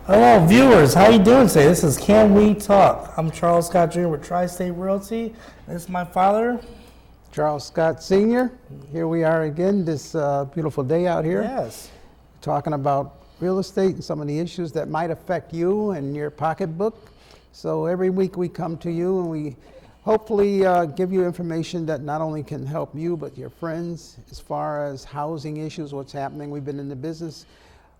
Hello, viewers. How you doing today? This is Can We Talk? I'm Charles Scott Jr. with Tri-State Realty. This is my father. Charles Scott Sr. Here we are again this beautiful day out here. Yes. Talking about real estate and some of the issues that might affect you and your pocketbook. So every week we come to you and we hopefully give you information that not only can help you but your friends as far as housing issues, what's happening. We've been in the business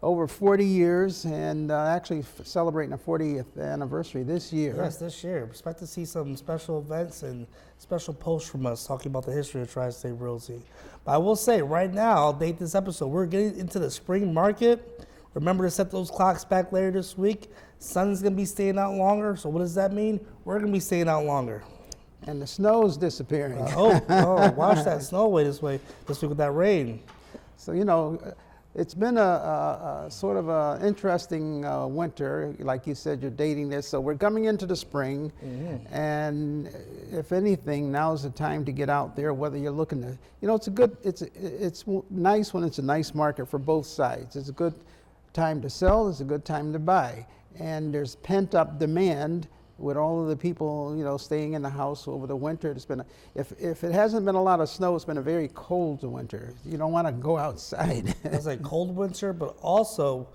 over 40 years and actually celebrating a 40th anniversary this year. Yes, this year. Expect to see some special events and special posts from us talking about the history of Tri-State Realty. But I will say, right now, I'll date this episode. We're getting into the spring market. Remember to set those clocks back later this week. Sun's going to be staying out longer. So what does that mean? We're going to be staying out longer. And the snow's disappearing. Watch that snow away this week with that rain. So, you know, it's been a sort of an interesting winter. Like you said, you're dating this. So we're coming into the spring. Mm-hmm. And if anything, now's the time to get out there, whether you're looking to, you know, it's nice when it's a nice market for both sides. It's a good time to sell. It's a good time to buy. And there's pent up demand with all of the people, you know, staying in the house over the winter. It's been, if it hasn't been a lot of snow, it's been a very cold winter. You don't want to go outside. It's a cold winter, but also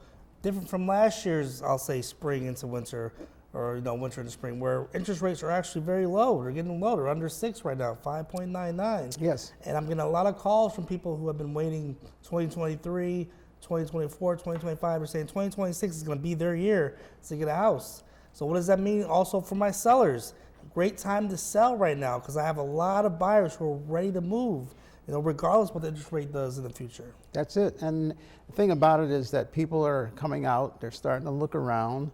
different from last year's, I'll say, spring into winter, or, you know, winter into spring, where interest rates are actually very low. They're getting low. They're under 6 right now, 5.99. Yes. And I'm getting a lot of calls from people who have been waiting 2023, 2024, 2025. They're saying 2026 is going to be their year to get a house. So what does that mean also for my sellers? Great time to sell right now because I have a lot of buyers who are ready to move, you know, regardless what the interest rate does in the future. That's it. And the thing about it is that people are coming out, they're starting to look around.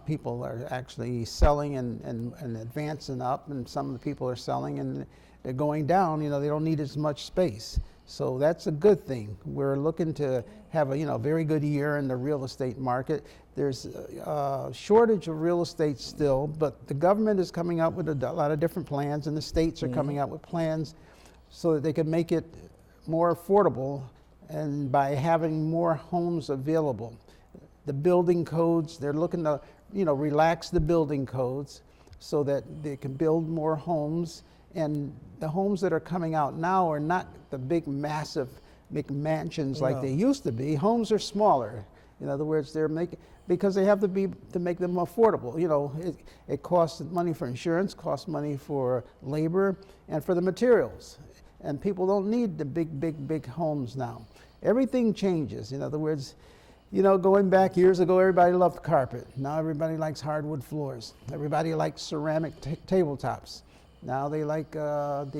People are actually selling and advancing up, and some of the people are selling and they're going down. You know, they don't need as much space. So that's a good thing. We're looking to have a, you know, very good year in the real estate market. There's a shortage of real estate still, but the government is coming up with a lot of different plans, and the states are coming up with plans so that they can make it more affordable, and by having more homes available. The building codes, they're looking to, you know, relax the building codes so that they can build more homes. And the homes that are coming out now are not the big, massive McMansions like they used to be. Homes are smaller. In other words, they're making, because they have to be to make them affordable. You know, it costs money for insurance, costs money for labor, and for the materials. And people don't need the big homes now. Everything changes. In other words, you know, going back years ago, everybody loved carpet. Now everybody likes hardwood floors. Everybody likes ceramic tabletops. Now they like quartz.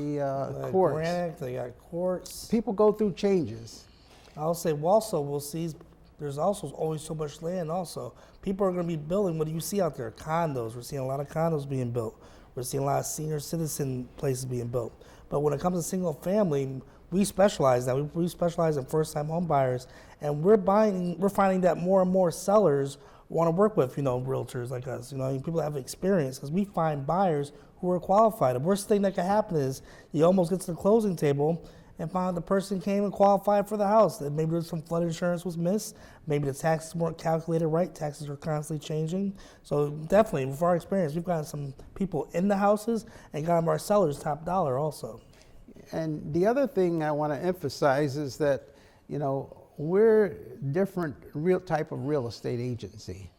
Granite, they got quartz. People go through changes. I'll say also we'll see there's also always so much land also. People are going to be building, what do you see out there? Condos. We're seeing a lot of condos being built. We're seeing a lot of senior citizen places being built. But when it comes to single family, we specialize now. We specialize in first-time home buyers, and we're finding that more and more sellers want to work with, you know, realtors like us, you know, people that have experience, because we find buyers who are qualified. The worst thing that can happen is you almost get to the closing table and find out the person came and qualified for the house. That maybe there's some flood insurance was missed, maybe the taxes weren't calculated right, taxes are constantly changing. So definitely, with our experience, we've gotten some people in the houses and got our sellers top dollar also. And the other thing I want to emphasize is that, you know, we're different type of real estate agency,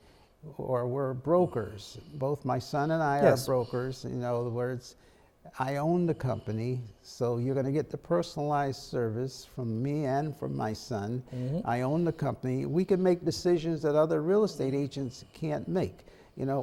or we're brokers. Both my son and I are brokers. In other words, I own the company, so you're going to get the personalized service from me and from my son. Mm-hmm. I own the company. We can make decisions that other real estate agents can't make. You know,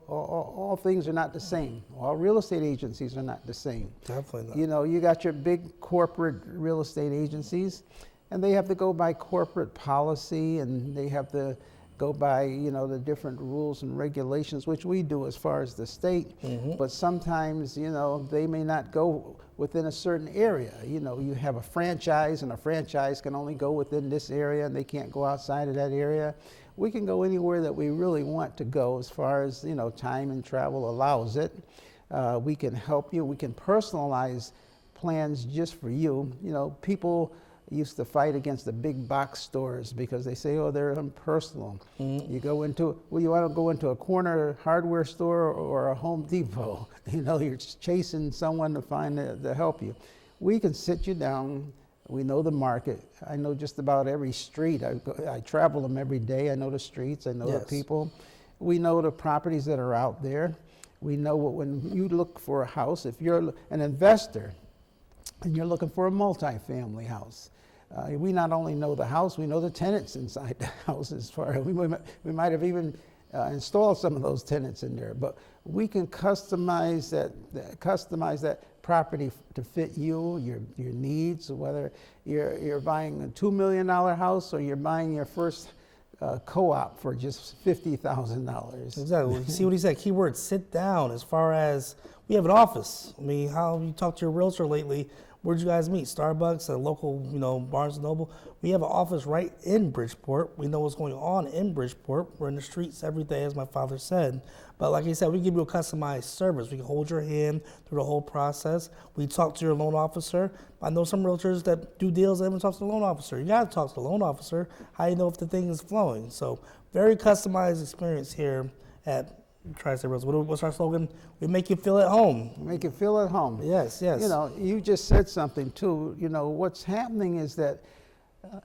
all things are not the same. All real estate agencies are not the same. Definitely not. You know, you got your big corporate real estate agencies, and they have to go by corporate policy, and they have to go by, you know, the different rules and regulations, which we do as far as the state. Mm-hmm. But sometimes, you know, they may not go within a certain area. You know, you have a franchise, and a franchise can only go within this area, and they can't go outside of that area. We can go anywhere that we really want to go as far as, you know, time and travel allows it. We can help you. We can personalize plans just for you. You know, people used to fight against the big box stores because they say, oh, they're impersonal. You go into, well, you want to go into a corner hardware store or a Home Depot. You know, you're chasing someone to find to help you. We can sit you down. We know the market. I know just about every street. I travel them every day. I know the streets. I know the people. We know the properties that are out there. We know when you look for a house, if you're an investor and you're looking for a multifamily house, we not only know the house, we know the tenants inside the house. As far as we might have even installed some of those tenants in there, but we can customize that property to fit you, your needs. Whether you're buying a $2 million house or you're buying your first co-op for just $50,000. Exactly. See what he said? Keyword: sit down. As far as we have an office. I mean, how have you talked to your realtor lately? Where'd you guys meet? Starbucks, a local, Barnes & Noble. We have an office right in Bridgeport. We know what's going on in Bridgeport. We're in the streets every day, as my father said. But like he said, we give you a customized service. We can hold your hand through the whole process. We talk to your loan officer. I know some realtors that do deals that even talk to the loan officer. You got to talk to the loan officer. How you know if the thing is flowing? So very customized experience here at Tri-State Realty. What's our slogan? We make you feel at home. Make you feel at home. Yes, yes. You just said something too. What's happening is that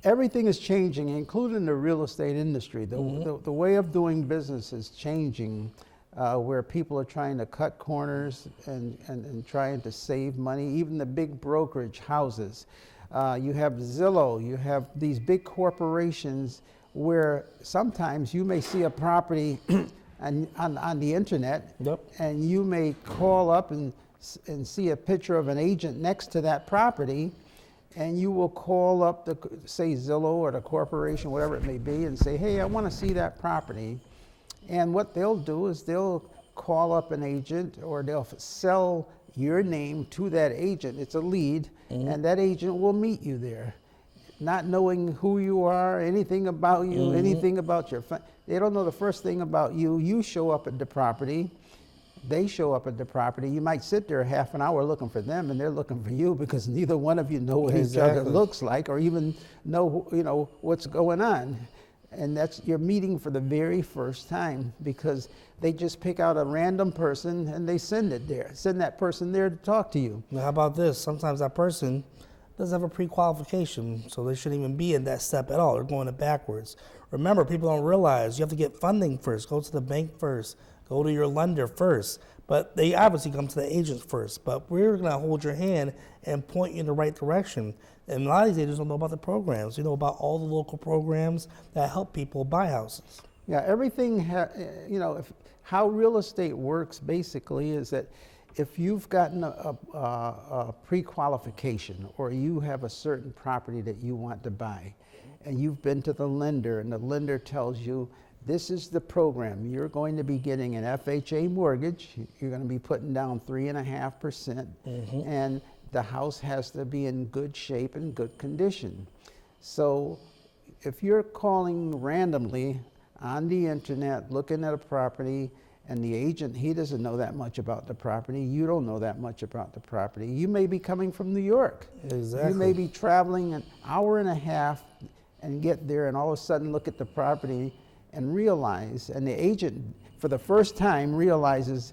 everything is changing, including the real estate industry. The way of doing business is changing, where people are trying to cut corners and trying to save money. Even the big brokerage houses. You have Zillow. You have these big corporations where sometimes you may see a property and on the internet, and you may call up and see a picture of an agent next to that property, and you will call up say Zillow or the corporation, whatever it may be, and say, hey, I want to see that property. And what they'll do is they'll call up an agent, or they'll sell your name to that agent. It's a lead, and that agent will meet you there, not knowing who you are, anything about you, anything about your they don't know the first thing about you. You show up at the property. They show up at the property. You might sit there half an hour looking for them, and they're looking for you because neither one of you know what each other looks like, or even know what's going on. And that's your meeting for the very first time, because they just pick out a random person and they send that person there to talk to you. Now, how about this? Sometimes that person doesn't have a pre-qualification, so they shouldn't even be in that step at all. They're going it backwards. Remember, people don't realize you have to get funding first. Go to the bank first. Go to your lender first. But they obviously come to the agents first. But we're going to hold your hand and point you in the right direction. And a lot of these agents don't know about the programs. You know about all the local programs that help people buy houses. Yeah, everything, how real estate works basically is that if you've gotten a pre-qualification, or you have a certain property that you want to buy, and you've been to the lender, and the lender tells you, this is the program. You're going to be getting an FHA mortgage. You're going to be putting down 3.5%, and the house has to be in good shape and good condition. So if you're calling randomly on the internet, looking at a property, and the agent, he doesn't know that much about the property, you don't know that much about the property. You may be coming from New York. Exactly. You may be traveling an hour and a half and get there, and all of a sudden look at the property and realize, and the agent for the first time realizes,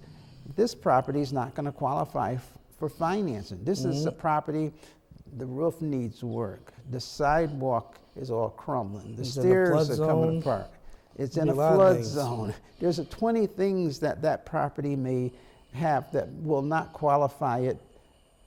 this property is not going to qualify for financing. This is a property, the roof needs work. The sidewalk is all crumbling. The stairs are coming apart. It's in a flood zone. There's 20 things that property may have that will not qualify it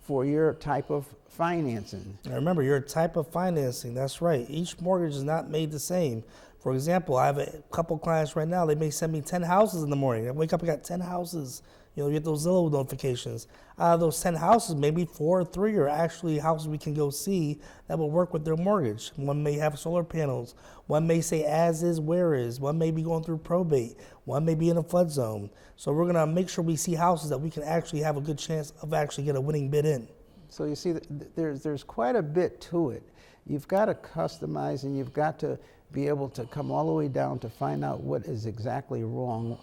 for your type of financing. Now remember, your type of financing, that's right. Each mortgage is not made the same. For example, I have a couple clients right now, they may send me 10 houses in the morning. I wake up, I got 10 houses. You get those Zillow notifications. Out of those 10 houses, maybe 4 or 3 are actually houses we can go see that will work with their mortgage. One may have solar panels. One may say as is, where is. One may be going through probate. One may be in a flood zone. So we're going to make sure we see houses that we can actually have a good chance of actually get a winning bid in. So you see, there's quite a bit to it. You've got to customize, and you've got to be able to come all the way down to find out what is exactly wrong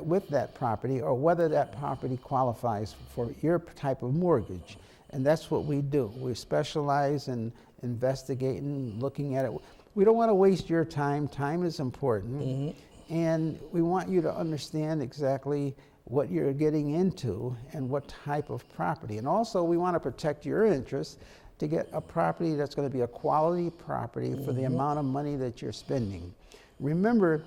with that property, or whether that property qualifies for your type of mortgage. And that's what we do. We specialize in investigating, looking at it. We don't want to waste your time. Time is important. And we want you to understand exactly what you're getting into and what type of property. And also, we want to protect your interests to get a property that's going to be a quality property for the amount of money that you're spending. Remember,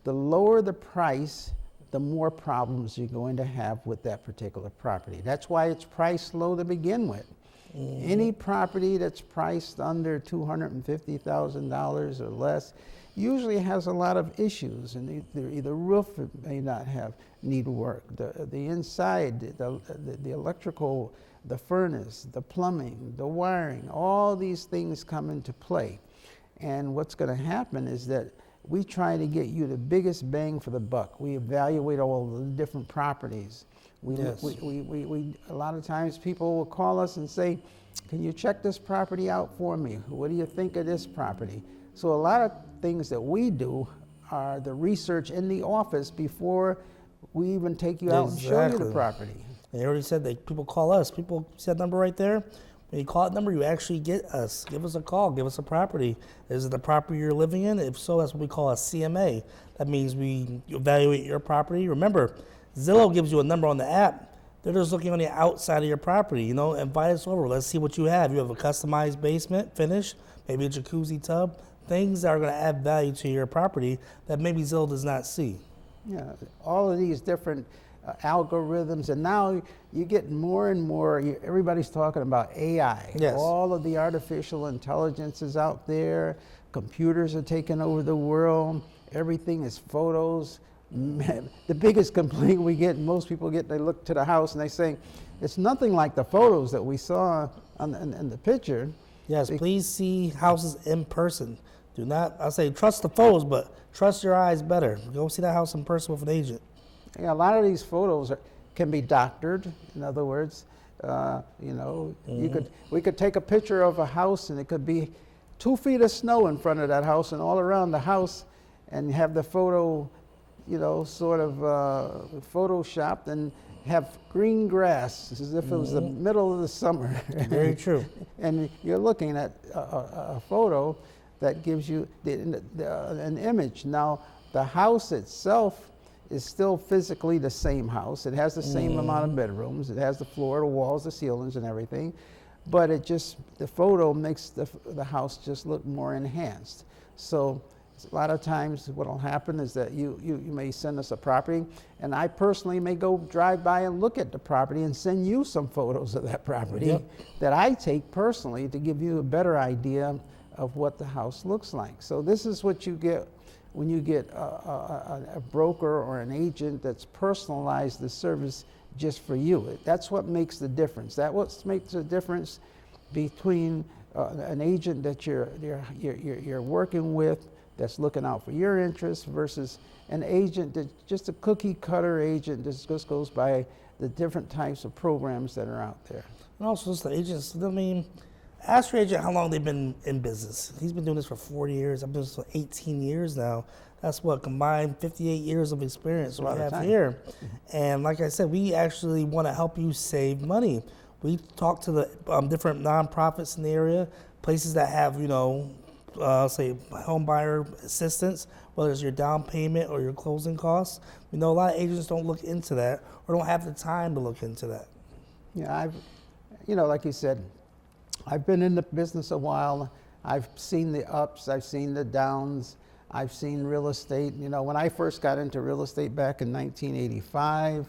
the lower the price, the more problems you're going to have with that particular property. That's why it's priced low to begin with. Any property that's priced under $250,000 or less usually has a lot of issues, and the roof may not need work, the inside, the electrical, the furnace, the plumbing, the wiring, all these things come into play. And what's going to happen is that we try to get you the biggest bang for the buck. We evaluate all the different properties. A lot of times people will call us and say, can you check this property out for me? What do you think of this property? So a lot of things that we do are the research in the office before we even take you out and show you the property. They already said that people call us. People see that number right there. When you call that number, you actually get us. Give us a call. Give us a property. Is it the property you're living in? If so, that's what we call a CMA. That means we evaluate your property. Remember, Zillow gives you a number on the app. They're just looking on the outside of your property. Invite us over. Let's see what you have. You have a customized basement, finish, maybe a jacuzzi tub, things that are going to add value to your property that maybe Zillow does not see. Yeah, all of these different algorithms, and now you get more and more, everybody's talking about AI. Yes. All of the artificial intelligence is out there. Computers are taking over the world. Everything is photos. The biggest complaint we get, most people get, they look to the house and they say, it's nothing like the photos that we saw in the picture. Yes, please see houses in person. Do not, I say trust the photos, but trust your eyes better. Go see that house in person with an agent. Yeah, a lot of these photos can be doctored. In other words, we could take a picture of a house and it could be 2 feet of snow in front of that house and all around the house, and have the photo, sort of photoshopped and have green grass as if it was the middle of the summer. Very true. And you're looking at a photo that gives you an image. Now, the house itself is still physically the same house. It has the same amount of bedrooms. It has the floor, the walls, the ceilings, and everything. But the photo makes the house just look more enhanced. So a lot of times what will happen is that you may send us a property, and I personally may go drive by and look at the property and send you some photos of that property that I take personally to give you a better idea of what the house looks like. So this is what you get when you get a broker or an agent that's personalized the service just for you. That's what makes the difference. That's what makes the difference between an agent that you're working with that's looking out for your interests versus an agent that's just a cookie cutter agent that just goes by the different types of programs that are out there. And also just the agents, ask your agent how long they've been in business. He's been doing this for 40 years. I've been doing this for 18 years now. That's what, combined 58 years of experience we have here. And like I said, we actually want to help you save money. We talk to the different nonprofits in the area, places that have, say home buyer assistance, whether it's your down payment or your closing costs. We know a lot of agents don't look into that or don't have the time to look into that. Yeah, like you said, I've been in the business a while. I've seen the ups, I've seen the downs, I've seen real estate. When I first got into real estate back in 1985,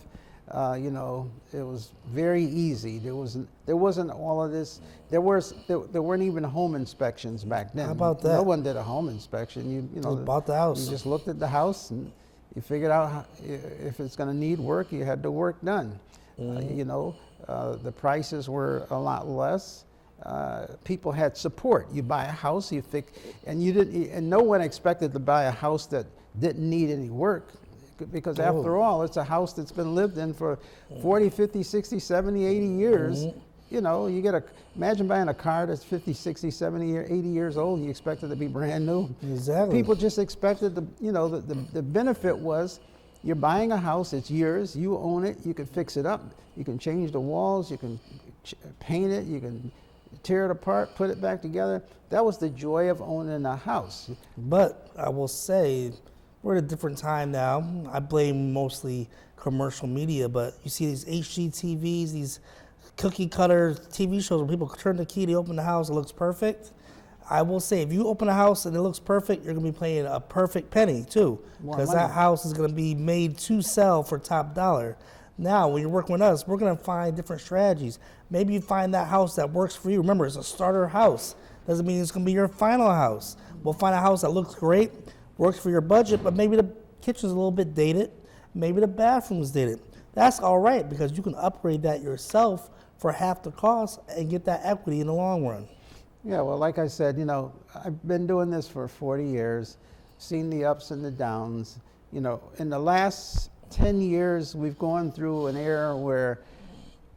it was very easy. There wasn't all of this. There weren't even home inspections back then. How about that? No one did a home inspection. You bought the house. You just looked at the house and you figured out if it's going to need work. You had the work done. The prices were a lot less. People had support. You buy a house, and no one expected to buy a house that didn't need any work, because after all, it's a house that's been lived in for 40, 50, 60, 70, 80 years. Imagine buying a car that's 50, 60, 70, 80 years old and you expect it to be brand new. Exactly. People just expected the benefit was you're buying a house, it's yours, you own it, you can fix it up, you can change the walls, you can paint it, you can tear it apart, put it back together. That was the joy of owning a house. But I will say, we're at a different time now. I blame mostly commercial media, but you see these HGTVs, these cookie cutter TV shows where people turn the key, they open the house, it looks perfect. I will say, if you open a house and it looks perfect, you're going to be paying a perfect penny too, More because money. that house is going to be made to sell for top dollar. Now, when you're working with us, we're going to find different strategies. Maybe you find that house that works for you. Remember, it's a starter house. Doesn't mean it's going to be your final house. We'll find a house that looks great, works for your budget, but maybe the kitchen's a little bit dated. Maybe the bathroom's dated. That's all right, because you can upgrade that yourself for half the cost and get that equity in the long run. Yeah, well, like I said, you know, I've been doing this for 40 years, seen the ups and the downs. You know, in the last 10 years, we've gone through an era where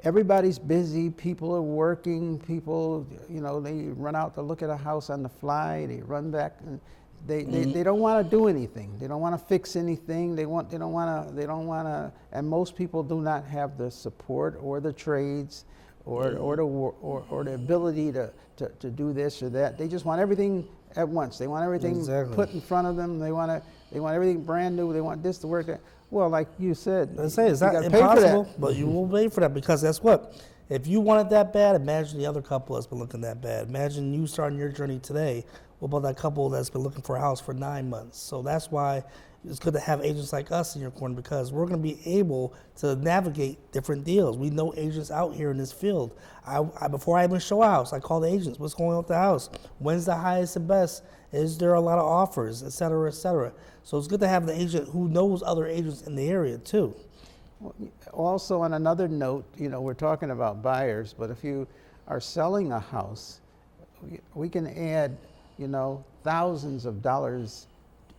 everybody's busy, people are working, people, you know, they run out to look at a house on the fly, they run back, and they don't want to do anything. They don't want to fix anything. They don't want to, and most people do not have the support or the trades or the ability to do this or that. They just want everything at once. They want everything put in front of them. They want everything brand new. They want this to work. Well, like you said, I say it's you not gotta pay for that. impossible, but you will pay for that, because that's what. If you want it that bad, imagine the other couple that's been looking that bad. Imagine you starting your journey today. What about that couple that's been looking for a house for 9 months? So that's why it's good to have agents like us in your corner, because we're going to be able to navigate different deals. We know agents out here in this field. Before I even show a house, I call the agents. What's going on with the house? When's the highest and best? Is there a lot of offers, et cetera, et cetera? So it's good to have the agent who knows other agents in the area too. Also, on another note, you know, we're talking about buyers, but if you are selling a house, we can add, you know, thousands of dollars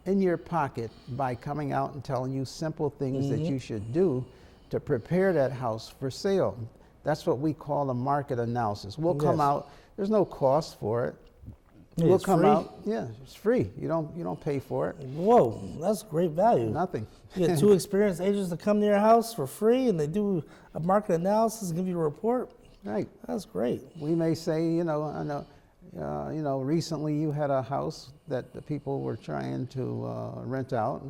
in your pocket by coming out and telling you simple things that you should do to prepare that house for sale. That's what we call a market analysis. We'll come out, there's no cost for it. Yeah, We'll come free? out, yeah, it's free. You don't pay for it. Whoa, that's great value. Nothing. You get two experienced agents to come to your house for free, and they do a market analysis and give you a report. Right. That's great. We may say, you know, recently you had a house that the people were trying to rent out,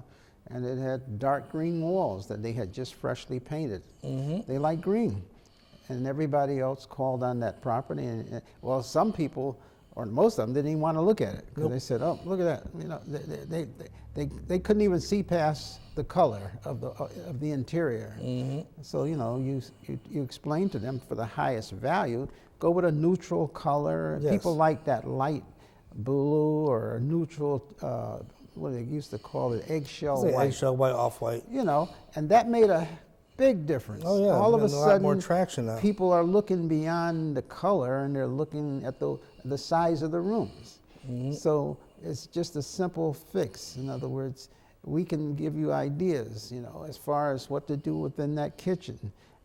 and it had dark green walls that they had just freshly painted. They like green, and everybody else called on that property. And well, some people, or most of them, didn't even want to look at it, because they said, "Oh, look at that!" You know, they couldn't even see past the color of the interior. So you know, you explain to them, for the highest value, go with a neutral color. Yes. People like that light blue or a neutral, what they used to call it, eggshell Say white. eggshell white, off white. You know, and that made a big difference. Oh yeah, All of a getting lot sudden, more traction now. people are looking beyond the color, and they're looking at the size of the rooms. So it's just a simple fix. In other words, we can give you ideas, you know, as far as what to do within that kitchen,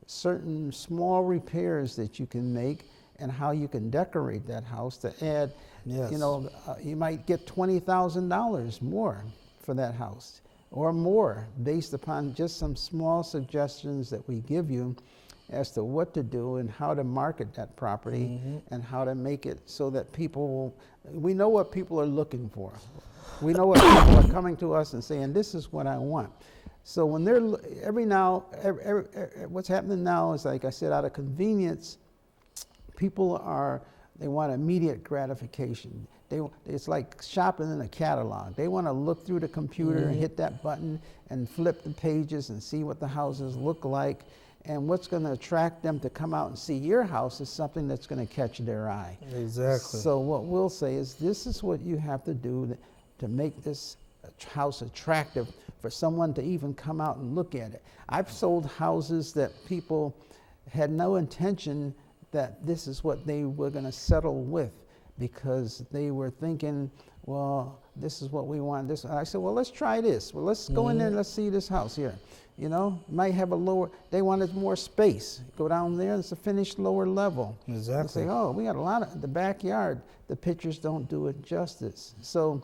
certain small repairs that you can make, and how you can decorate that house to add. Yes. You know, you might get $20,000 more for that house, or more, based upon just some small suggestions that we give you as to what to do and how to market that property, and how to make it so that we know what people are looking for. We know what people are coming to us and saying, this is what I want. So when they're, what's happening now is, like I said, out of convenience, people they want immediate gratification. It's like shopping in a catalog. They want to look through the computer and hit that button and flip the pages and see what the houses look like. And what's going to attract them to come out and see your house is something that's going to catch their eye. Exactly. So what we'll say is, this is what you have to do to make this house attractive for someone to even come out and look at it. I've sold houses that people had no intention that this is what they were going to settle with, because they were thinking, well, this is what we want. This. I said, well, let's try this. Well, let's go in there and let's see this house here. You know, might have a lower, they wanted more space. Go down there, it's a finished lower level. Exactly. They say, oh, we got a lot of, the backyard, the pictures don't do it justice. So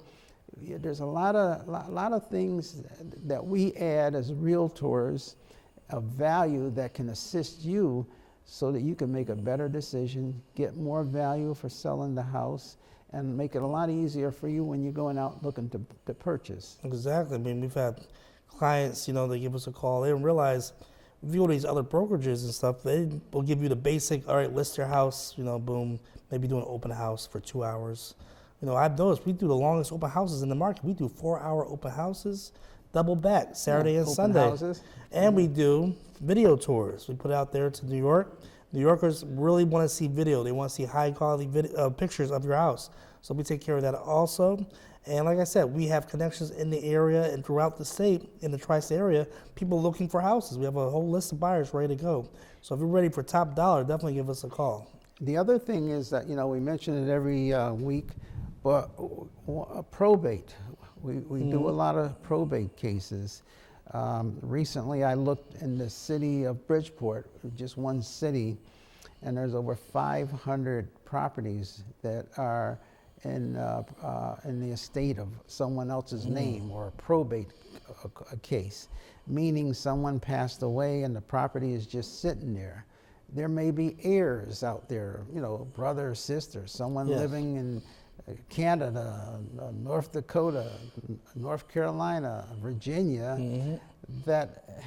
there's a lot of things that we add as realtors of value that can assist you, so that you can make a better decision, get more value for selling the house, and make it a lot easier for you when you're going out looking to purchase. Exactly. I mean, we've had clients, they give us a call. They don't realize, if you go to these other brokerages and stuff, they will give you the basic, all right, list your house, boom, maybe do an open house for 2 hours. I've noticed we do the longest open houses in the market. We do 4-hour open houses, double back, Saturday and open Sunday. houses. And we do video tours. We put it out there to New York. New Yorkers really want to see video. They want to see high quality pictures of your house. So we take care of that also. And like I said, we have connections in the area and throughout the state, in the tri-state area, people looking for houses. We have a whole list of buyers ready to go. So if you're ready for top dollar, definitely give us a call. The other thing is that, we mention it every week, but probate. We do a lot of probate cases. Recently, I looked in the city of Bridgeport, just one city, and there's over 500 properties that are in the estate of someone else's name, or a probate a case, meaning someone passed away and the property is just sitting there. There may be heirs out there, brother or sister, someone living in Canada, North Dakota, North Carolina, Virginia, that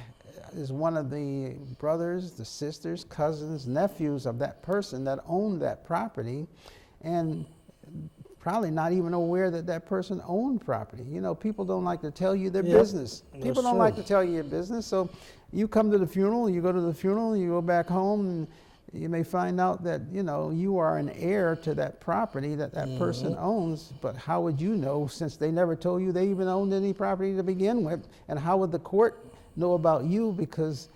is one of the brothers, the sisters, cousins, nephews of that person that owned that property, and probably not even aware that that person owned property. People don't like to tell you their business. People don't like to tell you your business, so you come to the funeral, you go to the funeral, you go back home, and you may find out that, you are an heir to that property that person owns, but how would you know, since they never told you they even owned any property to begin with? And how would the court know about you, because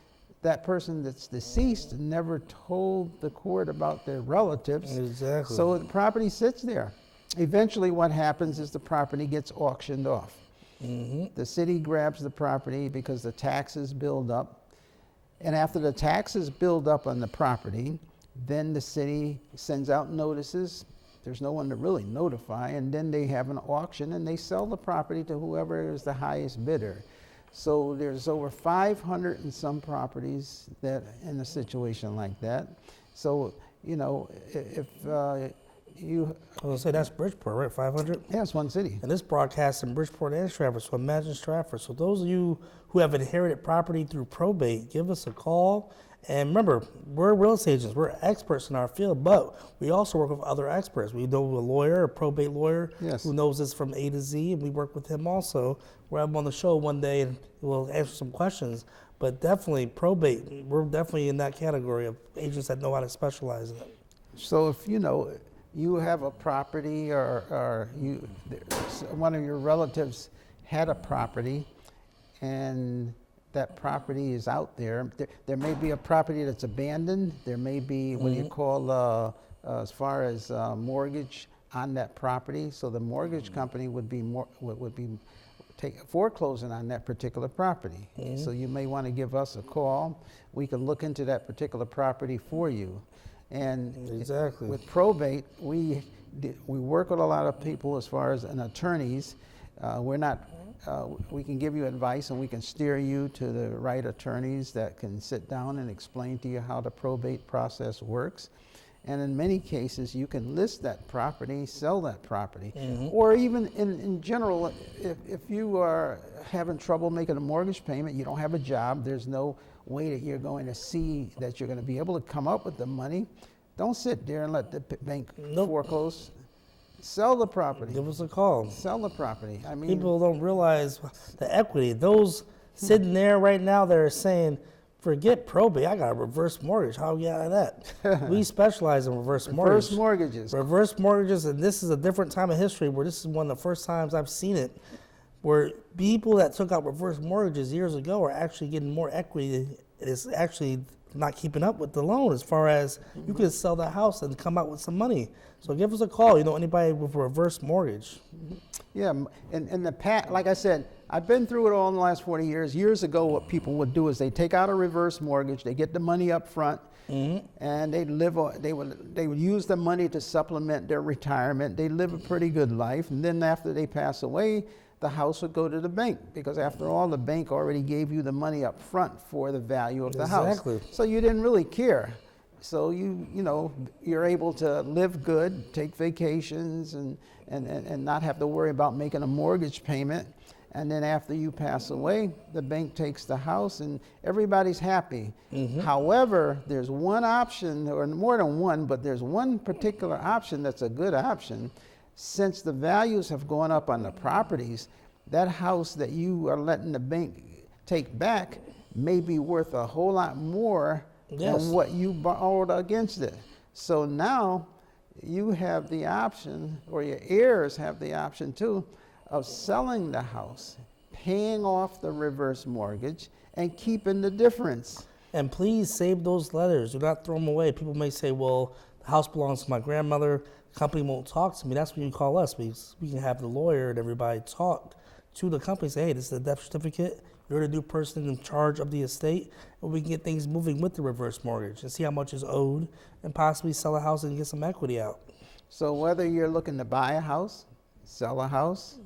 that person that's deceased never told the court about their relatives? Exactly. So the property sits there. Eventually what happens is the property gets auctioned off. The city grabs the property because the taxes build up. And after the taxes build up on the property, then the city sends out notices. There's no one to really notify, and then they have an auction and they sell the property to whoever is the highest bidder. So there's over 500 and some properties that in a situation like that. So, if you... I was going to say, that's Bridgeport, right? 500? Yeah, it's one city. And this broadcasts in Bridgeport and Stratford, so imagine Stratford. So those of you who have inherited property through probate, give us a call. And remember, we're real estate agents. We're experts in our field, but we also work with other experts. We know a lawyer, a probate lawyer, who knows this from A to Z, and we work with him also. We'll have him on the show one day, and we'll answer some questions. But definitely, probate, we're definitely in that category of agents that know how to specialize in it. So if you have a property, or one of your relatives had a property, and that property is out there. There may be a property that's abandoned. There may be what you call, as far as mortgage on that property. So the mortgage company would be foreclosing on that particular property. So you may want to give us a call. We can look into that particular property for you. And with probate, we work with a lot of people as far as attorneys. We can give you advice, and we can steer you to the right attorneys that can sit down and explain to you how the probate process works. And in many cases, you can list that property, sell that property, or even in general, if you are having trouble making a mortgage payment, you don't have a job, there's no way that you're going to see that you're going to be able to come up with the money, don't sit there and let the bank foreclose. Sell the property. Give us a call. Sell the property. I mean, people don't realize the equity. Those sitting there right now, they're saying, forget probate, I got a reverse mortgage. How we out of that? We specialize in reverse mortgages. Reverse mortgages, and this is a different time of history where this is one of the first times I've seen it, where people that took out reverse mortgages years ago are actually getting more equity. It is actually not keeping up with the loan, as far as you could sell the house and come out with some money. So give us a call. Anybody with a reverse mortgage. Yeah, and like I said, I've been through it all in the last 40 years. Years ago, what people would do is they take out a reverse mortgage, they get the money up front, and they would use the money to supplement their retirement. They live a pretty good life, and then after they pass away, the house would go to the bank, because after all, the bank already gave you the money up front for the value of the house. So you didn't really care. So you're able to live good, take vacations, and not have to worry about making a mortgage payment. And then after you pass away, the bank takes the house and everybody's happy. However, there's one option, or more than one, but there's one particular option that's a good option. Since the values have gone up on the properties, that house that you are letting the bank take back may be worth a whole lot more than what you borrowed against it. So now you have the option, or your heirs have the option too, of selling the house, paying off the reverse mortgage, and keeping the difference. And please save those letters. Do not throw them away. People may say, well, the house belongs to my grandmother. The company won't talk to me. That's when you call us. We can have the lawyer and everybody talk to the company. Say, hey, this is a death certificate. You're the new person in charge of the estate. And we can get things moving with the reverse mortgage and see how much is owed and possibly sell a house and get some equity out. So whether you're looking to buy a house, sell a house,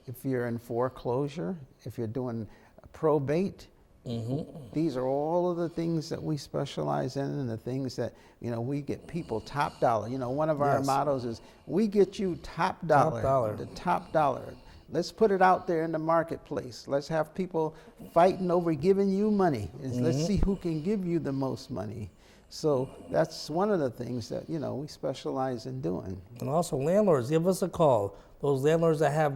if you're in foreclosure, if you're doing probate, these are all of the things that we specialize in, and the things that, we get people top dollar. One of our mottos is, we get you top dollar. The top dollar. Let's put it out there in the marketplace. Let's have people fighting over giving you money. Let's see who can give you the most money. So that's one of the things that, we specialize in doing. And also landlords, give us a call. Those landlords that have,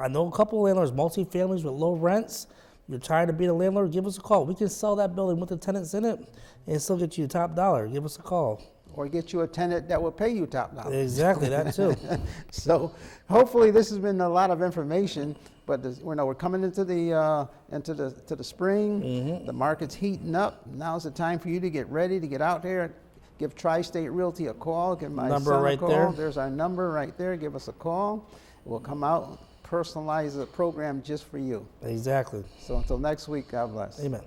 I know a couple of landlords, multi-families with low rents. You're tired of being a landlord, give us a call. We can sell that building with the tenants in it and still get you top dollar. Give us a call. Or get you a tenant that will pay you top dollar. Exactly, that too. So hopefully this has been a lot of information. But we're coming into the spring. The market's heating up. Now's the time for you to get ready to get out there. Give Tri-State Realty a call. Give my number son right a call. there. There's our number right there. Give us a call. We'll come out, personalize the program just for you. Exactly. So until next week, God bless. Amen.